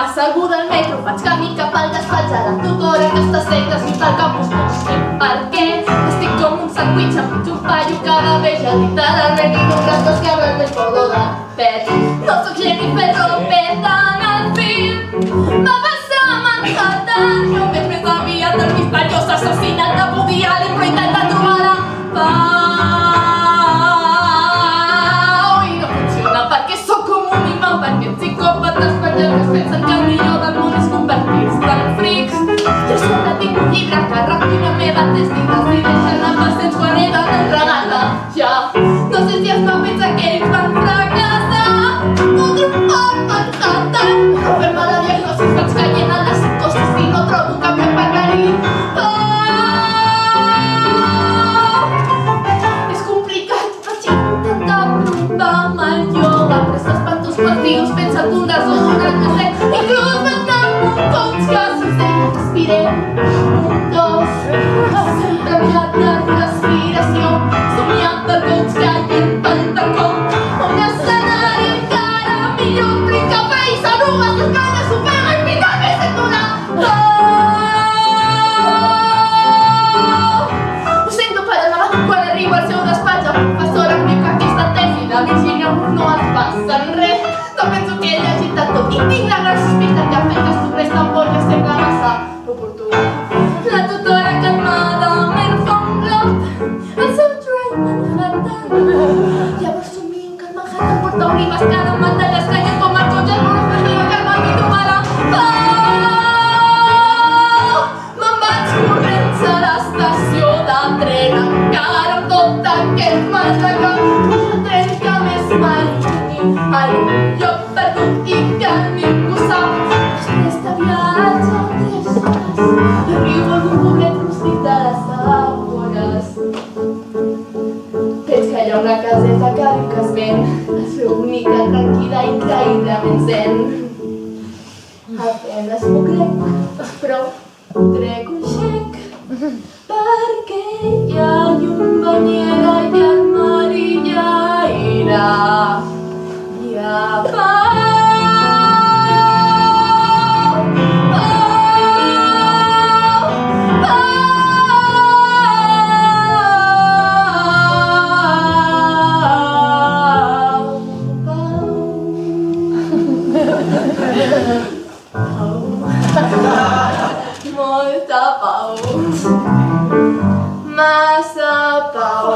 Asseguda al metro, faig camí cap al despatx a la tutora que està seca i pel campus no sé per què. Estic com un sandwich amb un paio que baveja literalment i d'un ratos que abre el meu cordó de pet. No soc Jennifer López en el film, va passar a Manhattan. Jo veig més aviat el misteriós assassinat de Woody Allen, però intenta trobar la pau. I no funciona perquè sóc com un imant, perquè els psicòpates penjats pensen que el millor del món és convertir-se en frics. Jo sempre tinc un llibre que recull la meva testides i deixen a pacients quan he d'anar entregant-la ja. No sé si els papers aquells van fracassar o triomfar a Manhattan. No fer-me la diagnosi, vaig caient a la psicosi si no trobo cap lloc per anar-hi. És complicat, vaig intentar provar amb el ioga, però els espantos passius pensen que un desodorant no sé. Inclús vaig anar amb un coach que senzell respirem. 1, 2, sempre mirat la respiració, somiant pel coach que hi pel tacó. Un escenari encara millor, prenc cafè i s'arrugues, les canes s'ofega i finalment sento la por. Ho sento per anar quan arribo al seu despatx, la professora em diu que aquesta tesi de Virginia Woolf no es basa en res. No penso que ella hagi tot i tinc la gran sospita que el fet que es trobés tan bon ja sembla massa oportú. La tutora calmada me'n fa un glop al seu train Manhattan. Llavors somio que el Manhattan porta olives que ara mata les canyes com el cotxe en una festiva que el van i trobarà pau. Me'n vaig corrents a l'estació de tren encara amb tot aquest mal de cap. El tren que més m'allunyi a un lloc perdut i que ningú sap. Després de viatge 3 hores arribo a un poblet rústic de les afores. Veig que hi ha una caseta que diu que es ven, es veu bonica, tranquil·la i increïblement zen. Apenes m'ho crec, però trec un xec perquè hi ha llum, banyera i armari i aire. Hi ha pau. Molta pau, massa pau.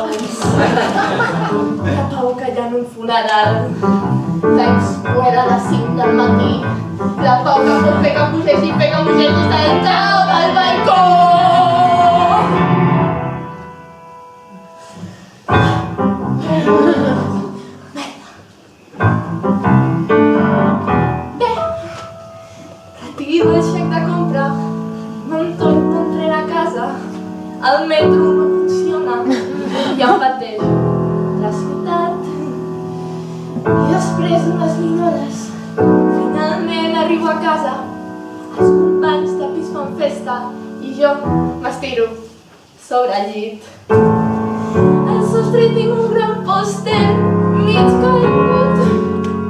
La pau que hi ha en un funeral. Veig fora a les 5 del matí. La pau que pot fer que pugeixi i fer que pugeixi sense al balcó. Retiro el xec de compra, me'n torno en tren a casa. El metro no funciona i em pateixo la ciutat. I després d'unes millores, finalment arribo a casa. Els companys de pis fan festa i jo m'estiro sobre el llit. Al sostre hi tinc un gran pòster mig caigut.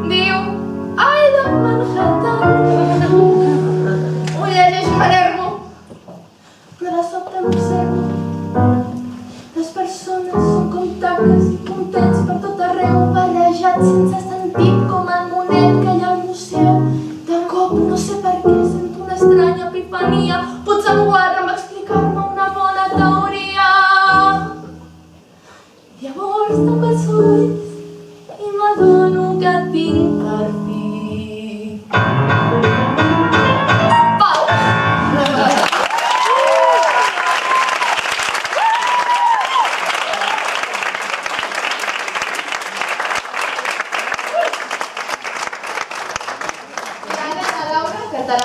Diu I love Manhattan. Ho llegeixo i m'enervo, però de sobte m'observo. Les persones són com taques i puntets per tot arreu, barrejats sense sentit com el monet que hi ha al museu. De cop, no sé per què, sento una estranya epifania. Potser en guarda amb explicar-me una bona teoria. Llavors tanco els ulls